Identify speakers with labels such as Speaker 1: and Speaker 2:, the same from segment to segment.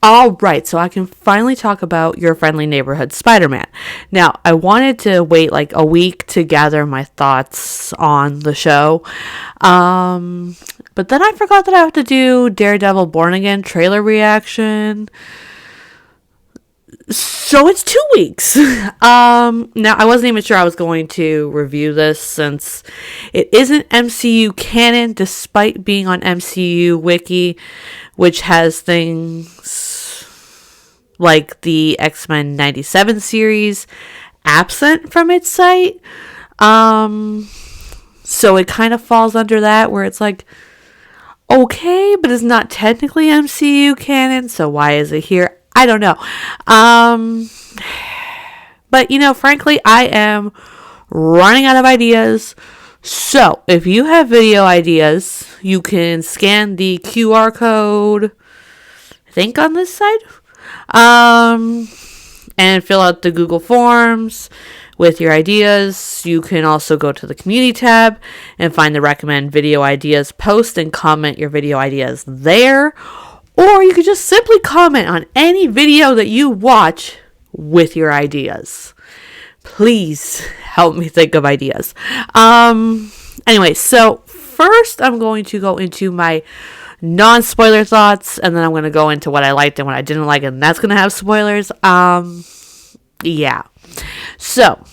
Speaker 1: All right, so I can finally talk about Your Friendly Neighborhood Spider-Man. Now, I wanted to wait like a week to gather my thoughts on the show. But then I forgot that I have to do Daredevil Born Again trailer reaction. So it's 2 weeks. Now I wasn't even sure I was going to review this since it isn't MCU canon, despite being on MCU Wiki, which has things like the X-Men 97 series absent from its site. So it kind of falls under that, where it's like, okay, but it's not technically MCU canon, so why is it here? I don't know. But, frankly, I am running out of ideas. So, if you have video ideas, you can scan the QR code, I think on this side, and fill out the Google Forms with your ideas. You can also go to the community tab and find the recommend video ideas post and comment your video ideas there. Or you could just simply comment on any video that you watch with your ideas. Please help me think of ideas. Anyway, so first I'm going to go into my non-spoiler thoughts, and then I'm going to go into what I liked and what I didn't like, and that's going to have spoilers. Yeah. So,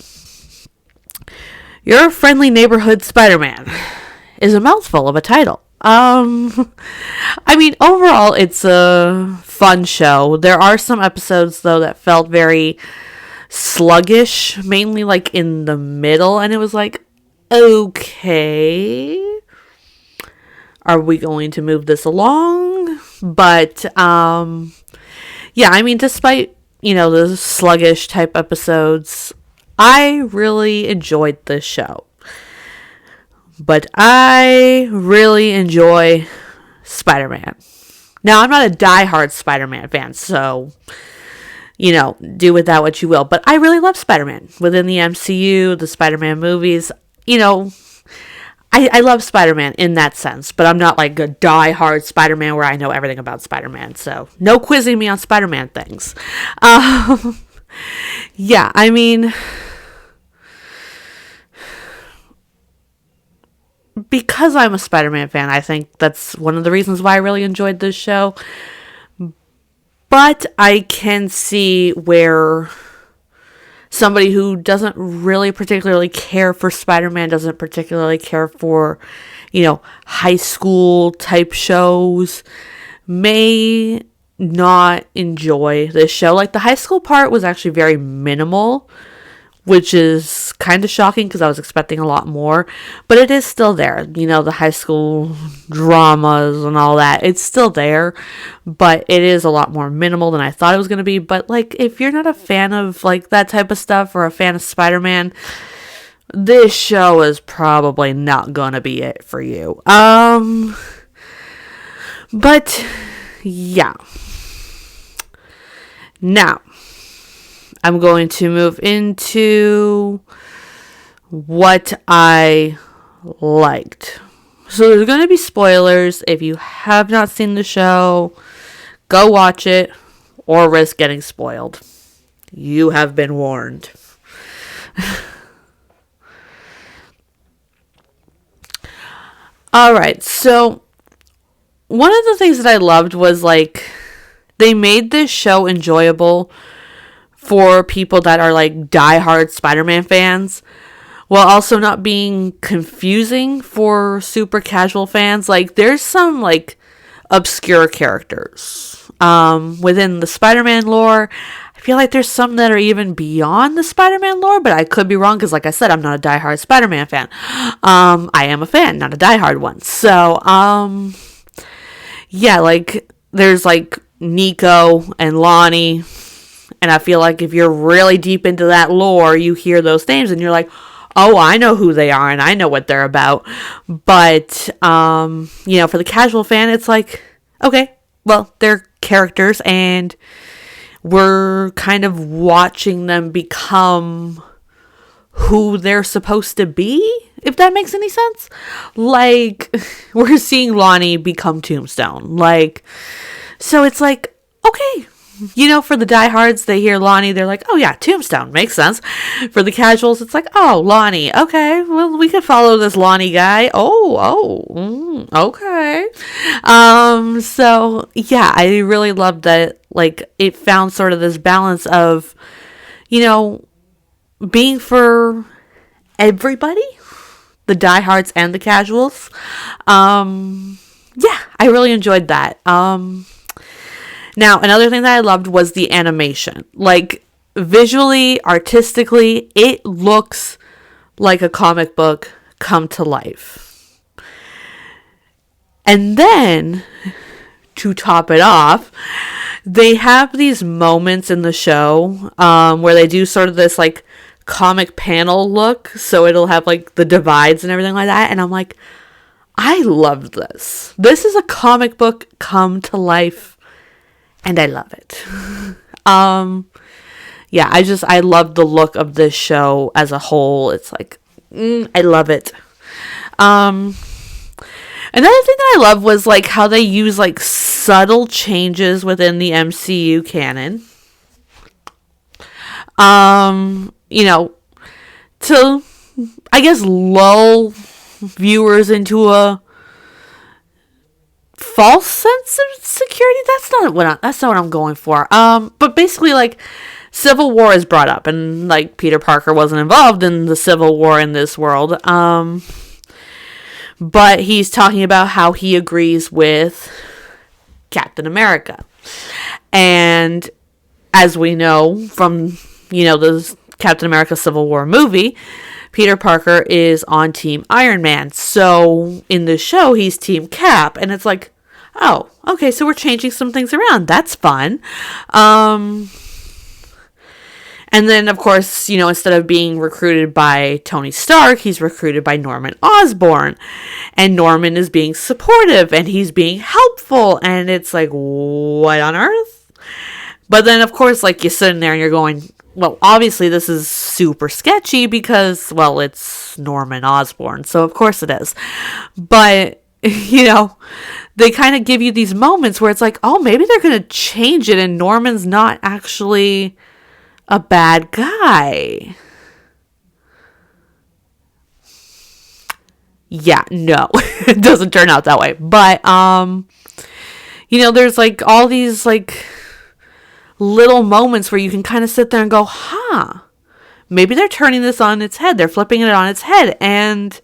Speaker 1: Your Friendly Neighborhood Spider-Man is a mouthful of a title. I mean, overall, it's a fun show. There are some episodes, though, that felt very sluggish, mainly, like, in the middle, and it was like, okay, are we going to move this along? But, yeah, I mean, despite, the sluggish type episodes, I really enjoyed this show. But I really enjoy Spider-Man. Now, I'm not a diehard Spider-Man fan, so, do with that what you will. But I really love Spider-Man. Within the MCU, the Spider-Man movies, I love Spider-Man in that sense. But I'm not like a diehard Spider-Man where I know everything about Spider-Man. So, no quizzing me on Spider-Man things. Yeah, I mean, because I'm a Spider-Man fan, I think that's one of the reasons why I really enjoyed this show. But I can see where somebody who doesn't really particularly care for Spider-Man, doesn't particularly care for, high school type shows, may not enjoy this show. Like, the high school part was actually very minimal, which is kind of shocking because I was expecting a lot more. But it is still there. The high school dramas and all that. It's still there. But it is a lot more minimal than I thought it was going to be. But, like, if you're not a fan of, like, that type of stuff or a fan of Spider-Man, this show is probably not going to be it for you. But, yeah. Now, I'm going to move into what I liked. So there's going to be spoilers. If you have not seen the show, go watch it or risk getting spoiled. You have been warned. Alright, so one of the things that I loved was, like, they made this show enjoyable for people that are, like, diehard Spider-Man fans, while also not being confusing for super casual fans. Like, there's some, like, obscure characters within the Spider-Man lore. I feel like there's some that are even beyond the Spider-Man lore, but I could be wrong because, like I said, I'm not a diehard Spider-Man fan. I am a fan, not a diehard one. So, yeah, like, there's, like, Nico and Lonnie. And I feel like if you're really deep into that lore, you hear those names and you're like, oh, I know who they are and I know what they're about. But, for the casual fan, it's like, okay, well, they're characters and we're kind of watching them become who they're supposed to be, if that makes any sense. Like, we're seeing Lonnie become Tombstone. Like, so it's like, okay. For the diehards, they hear Lonnie, they're like, oh yeah, Tombstone, makes sense. For the casuals, it's like, oh, Lonnie, okay, well, we could follow this Lonnie guy. Okay. So, yeah, I really loved that, like, it found sort of this balance of, being for everybody, the diehards and the casuals. Yeah, I really enjoyed that. Now, another thing that I loved was the animation. Like, visually, artistically, it looks like a comic book come to life. And then, to top it off, they have these moments in the show where they do sort of this, like, comic panel look. So it'll have, like, the divides and everything like that. And I'm like, I love this. This is a comic book come to life. And I love it. Yeah, I love the look of this show as a whole. It's like, I love it. Another thing that I love was like how they use like subtle changes within the MCU canon. To, I guess, lull viewers into a false sense of security. That's not what I'm going for. But basically, like, Civil War is brought up, and like Peter Parker wasn't involved in the Civil War in this world. But he's talking about how he agrees with Captain America, and as we know from the Captain America Civil War movie, Peter Parker is on Team Iron Man. So in the show, he's Team Cap, and it's like, oh, okay, so we're changing some things around. That's fun. And then, of course, instead of being recruited by Tony Stark, he's recruited by Norman Osborn. And Norman is being supportive, and he's being helpful. And it's like, what on earth? But then, of course, like, you're sitting there and you're going, well, obviously this is super sketchy because, well, it's Norman Osborn. So, of course it is. But they kind of give you these moments where it's like, oh, maybe they're going to change it and Norman's not actually a bad guy. Yeah, no, it doesn't turn out that way. But, there's like all these like little moments where you can kind of sit there and go, maybe they're turning this on its head. They're flipping it on its head. And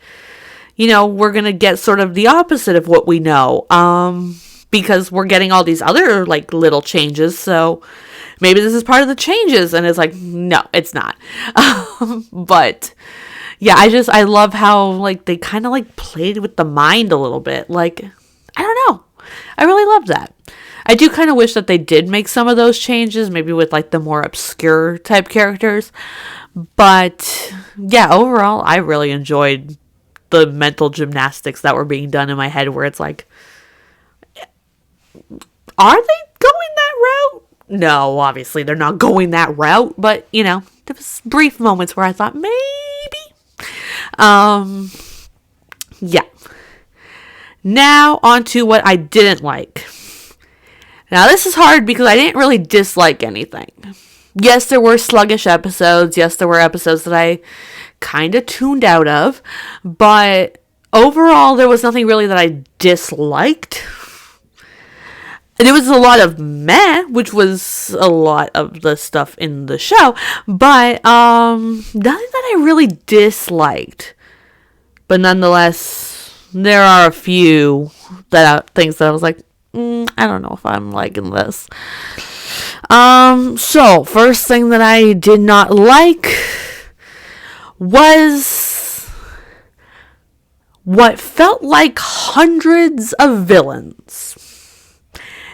Speaker 1: we're going to get sort of the opposite of what we know. Because we're getting all these other, like, little changes. So maybe this is part of the changes. And it's like, no, it's not. But, yeah, I love how, like, they kind of, like, played with the mind a little bit. Like, I don't know. I really love that. I do kind of wish that they did make some of those changes. Maybe with, like, the more obscure type characters. But, yeah, overall, I really enjoyed the mental gymnastics that were being done in my head where it's like, are they going that route? No, obviously they're not going that route, but there was brief moments where I thought maybe. Yeah. Now on to what I didn't like. Now this is hard because I didn't really dislike anything. Yes, there were sluggish episodes. Yes, there were episodes that I kind of tuned out of, but overall there was nothing really that I disliked. There was a lot of meh, which was a lot of the stuff in the show, but nothing that I really disliked. But nonetheless, there are a few things that I was like, I don't know if I'm liking this. So first thing that I did not like was what felt like hundreds of villains.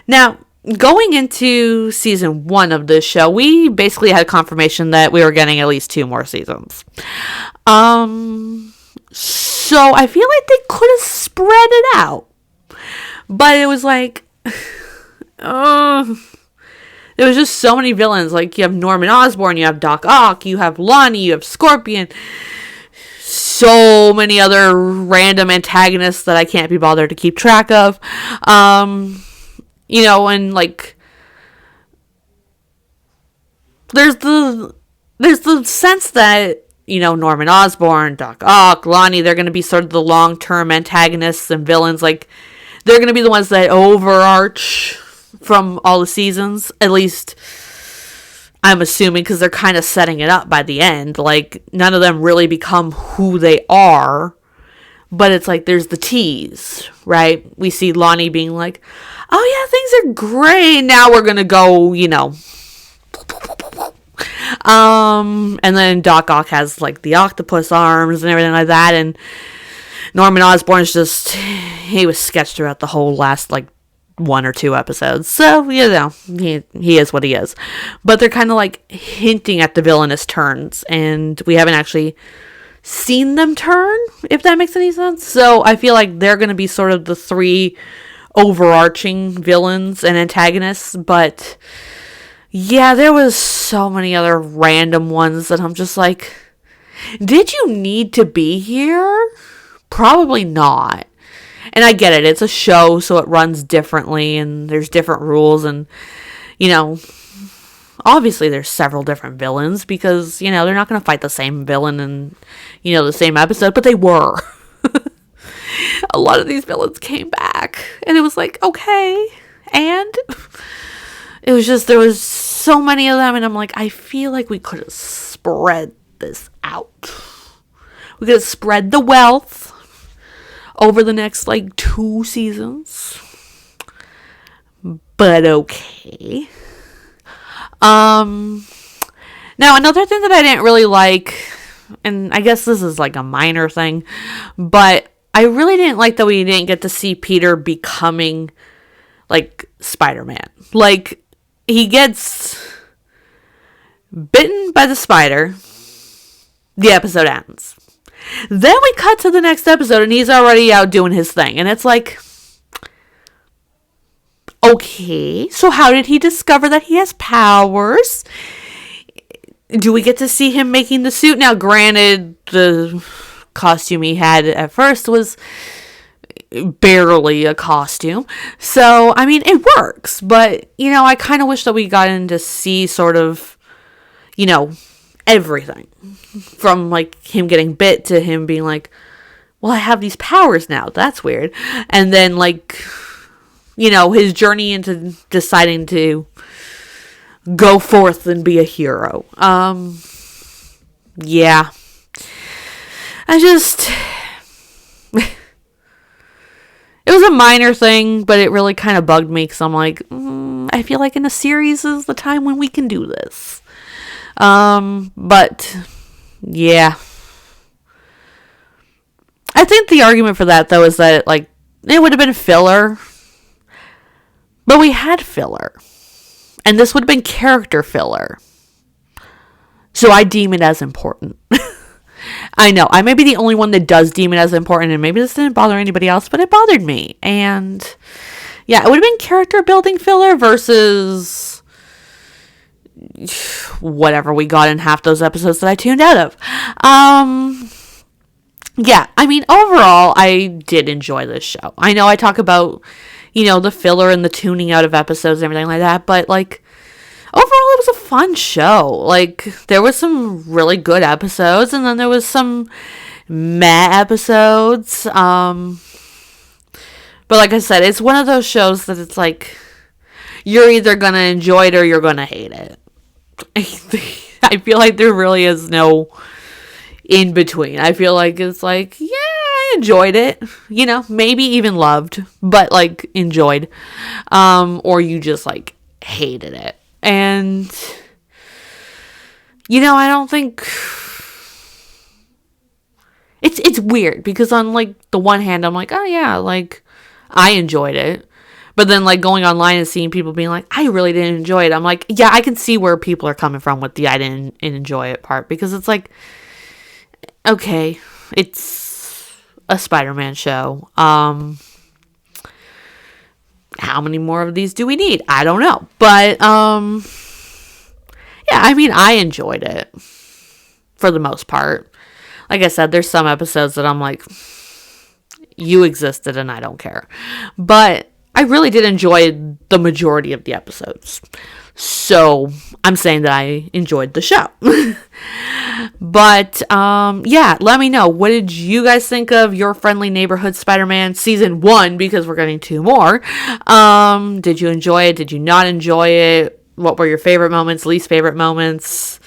Speaker 1: Now, going into season 1 of this show, we basically had confirmation that we were getting at least 2 more seasons. So I feel like they could have spread it out. But it was like, there was just so many villains. Like, you have Norman Osborn, you have Doc Ock, you have Lonnie, you have Scorpion. So many other random antagonists that I can't be bothered to keep track of. And like, there's the sense that, Norman Osborn, Doc Ock, Lonnie, they're going to be sort of the long-term antagonists and villains. Like, they're going to be the ones that overarch from all the seasons. At least, I'm assuming, because they're kind of setting it up by the end. Like, none of them really become who they are. But it's like, there's the tease, right? We see Lonnie being like, oh yeah, things are great. Now we're going to go, and then Doc Ock has like the octopus arms and everything like that, and Norman Osborn's he was sketched throughout the whole last like 1 or 2 episodes, so he is what he is. But they're kind of like hinting at the villainous turns, and we haven't actually seen them turn, if that makes any sense. So I feel like they're going to be sort of the 3 overarching villains and antagonists, but yeah, there was so many other random ones that I'm just like, did you need to be here? Probably not. And I get it. It's a show, so it runs differently, and there's different rules, and, obviously there's several different villains, because, they're not going to fight the same villain in, the same episode, but they were. A lot of these villains came back, and it was like, okay, and... It was just, there was so many of them, and I'm like, I feel like we could have spread this out. We could have spread the wealth over the next, 2 seasons. But okay. Now, another thing that I didn't really like, and I guess this is, a minor thing, but I really didn't like that we didn't get to see Peter becoming, Spider-Man. He gets bitten by the spider. The episode ends. Then we cut to the next episode, and he's already out doing his thing. And it's like, okay, so how did he discover that he has powers? Do we get to see him making the suit? Now, granted, the costume he had at first was barely a costume, so I mean it works, but I kind of wish that we got in to see sort of everything from him getting bit to him being like, well, I have these powers now, that's weird, and then his journey into deciding to go forth and be a hero. Yeah, I just it was a minor thing, but it really kind of bugged me, because I'm like, I feel like in a series is the time when we can do this. But, yeah. I think the argument for that, though, is that, it would have been filler. But we had filler. And this would have been character filler. So I deem it as important. I know, I may be the only one that does deem it as important, and maybe this didn't bother anybody else, but it bothered me. And yeah, it would have been character building filler versus whatever we got in half those episodes that I tuned out of. Yeah, I mean, overall, I did enjoy this show. I know I talk about, the filler and the tuning out of episodes and everything like that, but overall, it was a fun show. There was some really good episodes, and then there was some meh episodes. But like I said, it's one of those shows that it's you're either gonna enjoy it or you're gonna hate it. I feel like there really is no in between. I feel like it's yeah, I enjoyed it. Maybe even loved, but enjoyed. Or you just hated it. And, I don't think, it's weird, because on, the one hand, I'm oh, yeah, I enjoyed it, but then, going online and seeing people being I really didn't enjoy it, I'm yeah, I can see where people are coming from with the I didn't enjoy it part, because it's okay, it's a Spider-Man show, how many more of these do we need? I don't know. But, yeah, I mean, I enjoyed it for the most part. Like I said, there's some episodes that I'm you existed and I don't care. But I really did enjoy the majority of the episodes. So I'm saying that I enjoyed the show. But yeah, let me know. What did you guys think of Your Friendly Neighborhood Spider-Man season 1? Because we're getting 2 more. Did you enjoy it? Did you not enjoy it? What were your favorite moments, least favorite moments?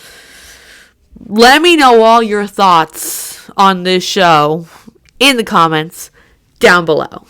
Speaker 1: Let me know all your thoughts on this show in the comments down below.